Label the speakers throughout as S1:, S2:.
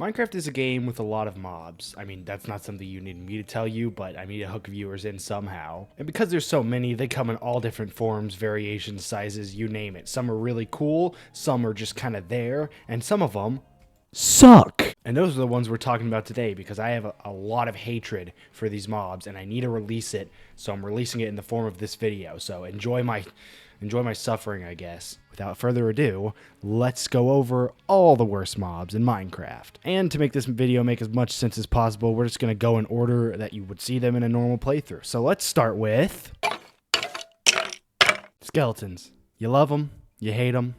S1: Minecraft is a game with a lot of mobs. I mean, that's not something you need me to tell you, but I need to hook viewers in somehow. And because there's so many, they come in all different forms, variations, sizes, you name it. Some are really cool, some are just kind of there, and some of them suck. And those are the ones we're talking about today because I have a lot of hatred for these mobs and I need to release it, so I'm releasing it in the form of this video. So enjoy my suffering, I guess. Without further ado, let's go over all the worst mobs in Minecraft. And to make this video make as much sense as possible, we're just going to go in order that you would see them in a normal playthrough. So let's start with skeletons. You love them, you hate them.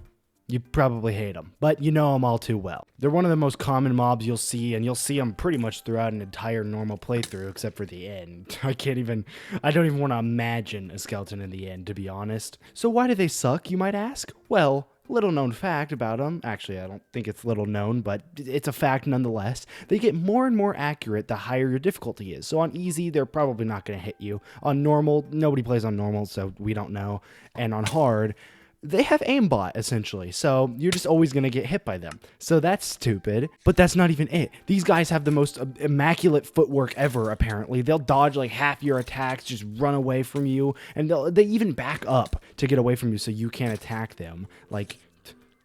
S1: You probably hate them, but you know them all too well. They're one of the most common mobs you'll see, and you'll see them pretty much throughout an entire normal playthrough, except for the end. I don't even want to imagine a skeleton in the end, to be honest. So why do they suck, you might ask? Well, little known fact about them, actually I don't think it's little known, but it's a fact nonetheless, they get more and more accurate the higher your difficulty is. So on easy, they're probably not going to hit you. On normal, nobody plays on normal, so we don't know. And on hard, they have aimbot, essentially, so you're just always going to get hit by them. So that's stupid, but that's not even it. These guys have the most immaculate footwork ever, apparently. They'll dodge like half your attacks, just run away from you, and they even back up to get away from you so you can't attack them. Like,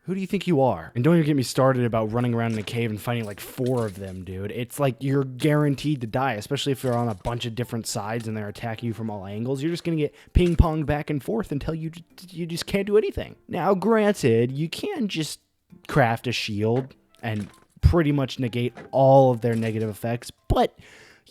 S1: who do you think you are? And don't even get me started about running around in a cave and finding like 4 of them, dude. It's like you're guaranteed to die, especially if you're on a bunch of different sides and they're attacking you from all angles. You're just going to get ping-ponged back and forth until you just can't do anything. Now, granted, you can just craft a shield and pretty much negate all of their negative effects, but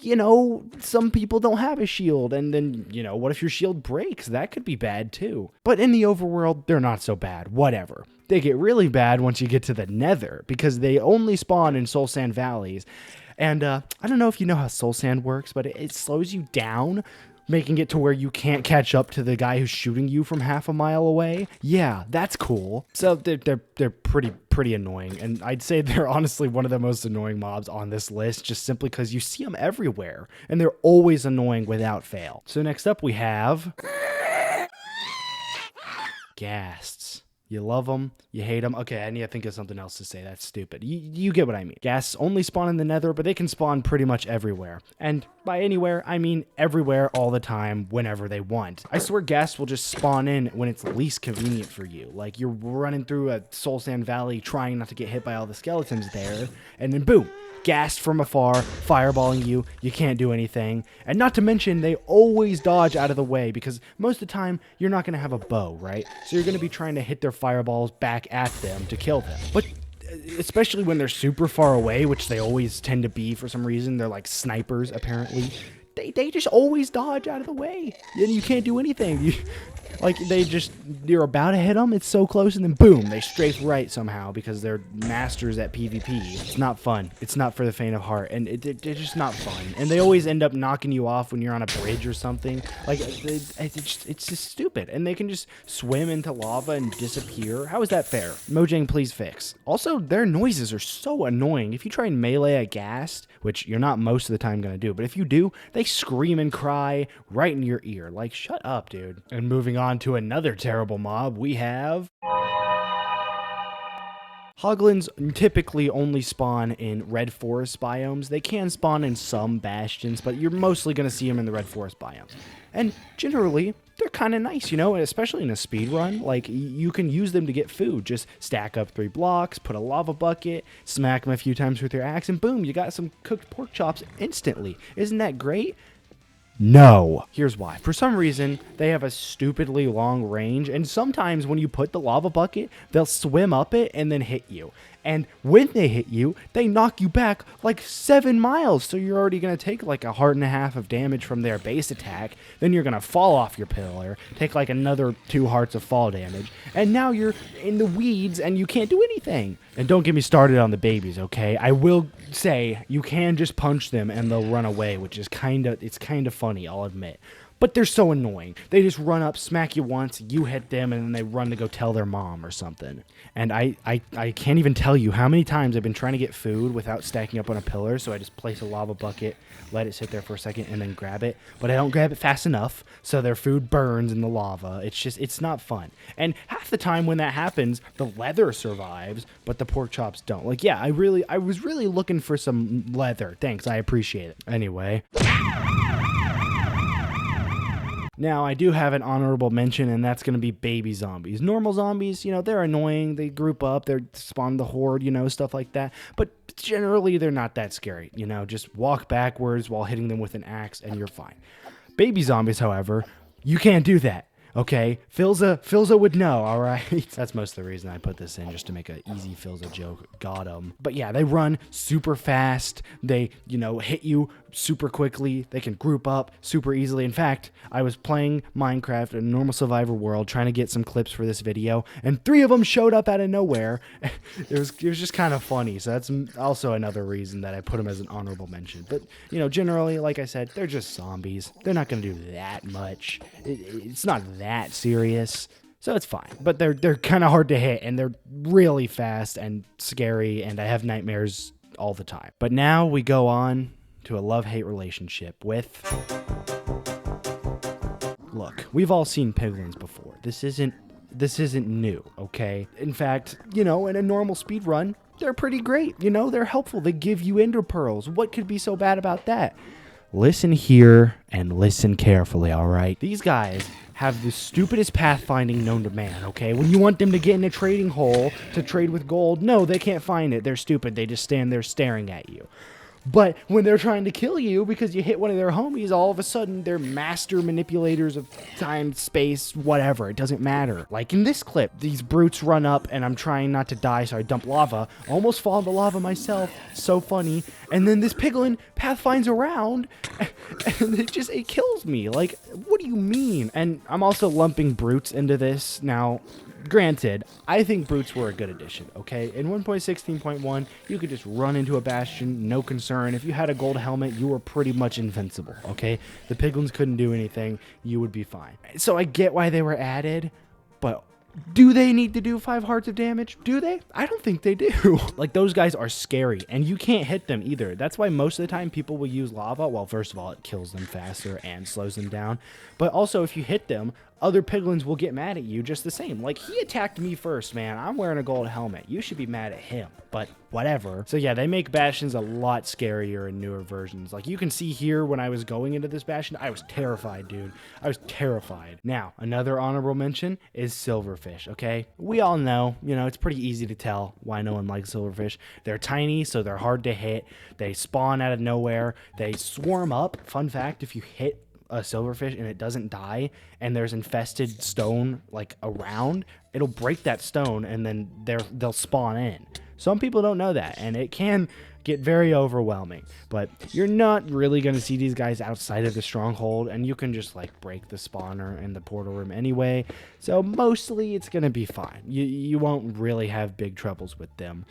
S1: you know, some people don't have a shield, and then, you know, what if your shield breaks? That could be bad too. But in the overworld, they're not so bad, whatever. They get really bad once you get to the nether, because they only spawn in soul sand valleys. And I don't know if you know how soul sand works, but it slows you down, making it to where you can't catch up to the guy who's shooting you from half a mile away. Yeah, that's cool. So they're pretty annoying, and I'd say they're honestly one of the most annoying mobs on this list, just simply because you see them everywhere, and they're always annoying without fail. So next up we have ghasts. You love them, you hate them. Okay, I need to think of something else to say. That's stupid. You get what I mean. Ghasts only spawn in the nether, but they can spawn pretty much everywhere. And by anywhere, I mean everywhere, all the time, whenever they want. I swear ghasts will just spawn in when it's least convenient for you. Like you're running through a soul sand valley trying not to get hit by all the skeletons there, and then boom, gassed from afar, fireballing you, you can't do anything. And not to mention, they always dodge out of the way because most of the time, you're not going to have a bow, right? So you're going to be trying to hit their fireballs back at them to kill them. But especially when they're super far away, which they always tend to be for some reason, they're like snipers, apparently. They just always dodge out of the way, and you can't do anything. You're about to hit them, it's so close, and then boom, they strafe right somehow because they're masters at PvP. It's not fun. It's not for the faint of heart, and they're just not fun. And they always end up knocking you off when you're on a bridge or something. Like, it's just stupid. And they can just swim into lava and disappear. How is that fair? Mojang, please fix. Also, their noises are so annoying. If you try and melee a ghast, which you're not most of the time going to do, but if you do, they scream and cry right in your ear. Like, shut up, dude. And moving on to another terrible mob, we have hoglins. Typically only spawn in red forest biomes. They can spawn in some bastions, but you're mostly going to see them in the red forest biomes. And generally, they're kind of nice, you know, especially in a speedrun. Like, you can use them to get food. Just stack up 3 blocks, put a lava bucket, smack them a few times with your axe, and boom, you got some cooked pork chops instantly. Isn't that great? No. Here's why. For some reason, they have a stupidly long range, and sometimes when you put the lava bucket, they'll swim up it and then hit you. And when they hit you, they knock you back like 7 miles, so you're already going to take like 1.5 hearts of damage from their base attack, then you're going to fall off your pillar, take like another 2 hearts of fall damage, and now you're in the weeds and you can't do anything. And don't get me started on the babies, okay? I will say you can just punch them and they'll run away, which is kind of funny, I'll admit. But they're so annoying. They just run up, smack you once, you hit them, and then they run to go tell their mom or something. And I can't even tell you how many times I've been trying to get food without stacking up on a pillar, so I just place a lava bucket, let it sit there for a second, and then grab it. But I don't grab it fast enough, so their food burns in the lava. It's not fun. And half the time when that happens, the leather survives, but the pork chops don't. Like, yeah, I was really looking for some leather. Thanks, I appreciate it. Anyway. Now, I do have an honorable mention, and that's going to be baby zombies. Normal zombies, you know, they're annoying. They group up. They spawn the horde, you know, stuff like that. But generally, they're not that scary. You know, just walk backwards while hitting them with an axe, and you're fine. Baby zombies, however, you can't do that. Okay, Philza would know, all right? That's most of the reason I put this in, just to make an easy Philza joke. Got him. But yeah, they run super fast. They, you know, hit you super quickly. They can group up super easily. In fact, I was playing Minecraft in a normal survivor world, trying to get some clips for this video, and 3 of them showed up out of nowhere. It was just kind of funny. So that's also another reason that I put them as an honorable mention. But, you know, generally, like I said, they're just zombies. They're not going to do that much. It's not that serious, so it's fine. But they're kind of hard to hit, and they're really fast and scary, and I have nightmares all the time. But now we go on to a love-hate relationship with... Look, we've all seen piglins before. This isn't new, okay? In fact, you know, in a normal speed run, they're pretty great. You know, they're helpful. They give you ender pearls. What could be so bad about that? Listen here and listen carefully, all right? These guys have the stupidest pathfinding known to man, okay? When you want them to get in a trading hole to trade with gold, no, they can't find it. They're stupid. They just stand there staring at you. But when they're trying to kill you because you hit one of their homies, all of a sudden they're master manipulators of time, space, whatever. It doesn't matter. Like in this clip, these brutes run up and I'm trying not to die, so I dump lava. Almost fall into lava myself. So funny. And then this piglin pathfinds around and it kills me. Like, what do you mean? And I'm also lumping brutes into this. Now, granted, I think brutes were a good addition, okay? In 1.16.1, you could just run into a bastion, no concern. If you had a gold helmet, you were pretty much invincible, okay? The piglins couldn't do anything. You would be fine. So I get why they were added, but do they need to do 5 hearts of damage? Do they? I don't think they do. Like, those guys are scary, and you can't hit them either. That's why most of the time people will use lava. Well, first of all, it kills them faster and slows them down. But also, if you hit them, other piglins will get mad at you just the same. Like, he attacked me first, man. I'm wearing a gold helmet. You should be mad at him, but whatever. So yeah, they make bastions a lot scarier in newer versions. Like, you can see here when I was going into this bastion, I was terrified, dude. I was terrified. Now, another honorable mention is silverfish, okay? We all know, you know, it's pretty easy to tell why no one likes silverfish. They're tiny, so they're hard to hit. They spawn out of nowhere. They swarm up. Fun fact, if you hit a silverfish and it doesn't die and there's infested stone like around, it'll break that stone and then they'll spawn in. Some people don't know that, and it can get very overwhelming, but you're not really going to see these guys outside of the stronghold, and you can just like break the spawner in the portal room anyway, so mostly it's going to be fine. You won't really have big troubles with them.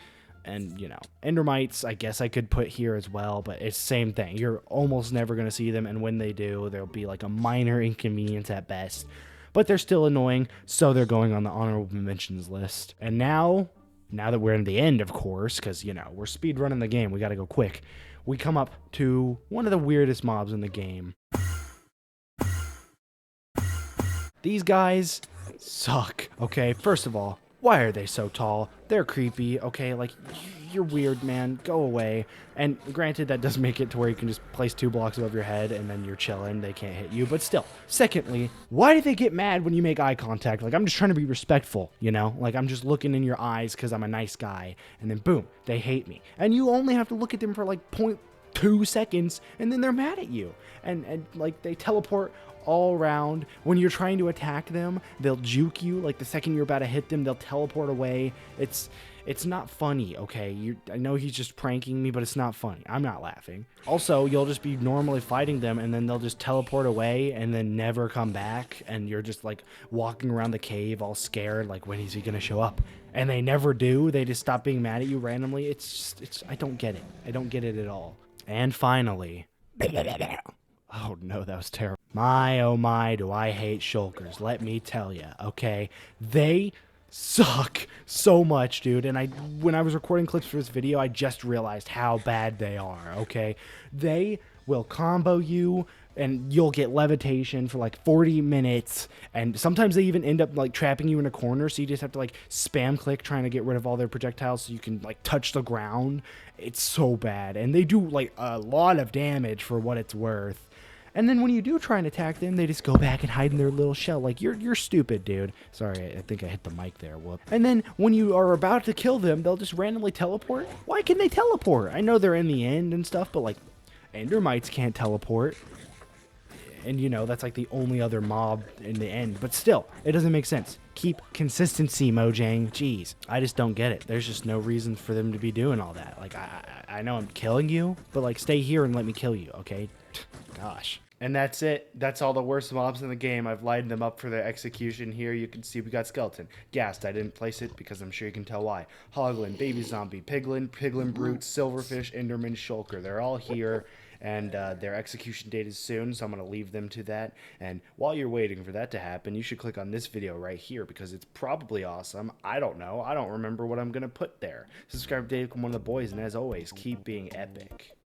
S1: And, you know, endermites, I guess I could put here as well, but it's the same thing. You're almost never going to see them, and when they do, there'll be like a minor inconvenience at best. But they're still annoying, so they're going on the honorable mentions list. And now that we're in the end, of course, because, you know, we're speedrunning the game, we got to go quick, we come up to one of the weirdest mobs in the game. These guys suck, okay? First of all, why are they so tall? They're creepy, okay? Like, you're weird, man. Go away. And granted, that does make it to where you can just place 2 blocks above your head and then you're chilling. They can't hit you, but still. Secondly, why do they get mad when you make eye contact? Like, I'm just trying to be respectful, you know? Like, I'm just looking in your eyes because I'm a nice guy. And then, boom, they hate me. And you only have to look at them for, like, 0.2 seconds, and then they're mad at you. And like, they teleport all around. When you're trying to attack them, they'll juke you. Like, the second you're about to hit them, they'll teleport away. It's not funny, okay? I know he's just pranking me, but it's not funny. I'm not laughing. Also, you'll just be normally fighting them, and then they'll just teleport away and then never come back, and you're just, like, walking around the cave all scared, like, when is he gonna show up? And they never do. They just stop being mad at you randomly. I don't get it. I don't get it at all. And finally, Oh no, that was terrible. My oh my, do I hate shulkers, let me tell you, okay? They suck so much, dude. And when I was recording clips for this video, I just realized how bad they are, okay? They will combo you and you'll get levitation for like 40 minutes, and sometimes they even end up like trapping you in a corner, so you just have to like spam click trying to get rid of all their projectiles so you can like touch the ground. It's so bad, and they do like a lot of damage for what it's worth. And then when you do try and attack them, they just go back and hide in their little shell. Like, you're stupid, dude. Sorry, I think I hit the mic there. Whoop. And then when you are about to kill them, they'll just randomly teleport. Why can they teleport? I know they're in the end and stuff, but like, Endermites can't teleport. And you know, that's like the only other mob in the end. But still, it doesn't make sense. Keep consistency, Mojang. Jeez. I just don't get it. There's just no reason for them to be doing all that. Like, I know I'm killing you, but like, stay here and let me kill you, okay? Gosh. And that's it. That's all the worst mobs in the game. I've lined them up for their execution here. You can see we got Skeleton. Ghast, I didn't place it because I'm sure you can tell why. Hoglin, Baby Zombie, Piglin, Piglin Brute, Silverfish, Enderman, Shulker. They're all here, and their execution date is soon, so I'm going to leave them to that. And while you're waiting for that to happen, you should click on this video right here because it's probably awesome. I don't know. I don't remember what I'm going to put there. Subscribe to Dave, one of the boys, and as always, keep being epic.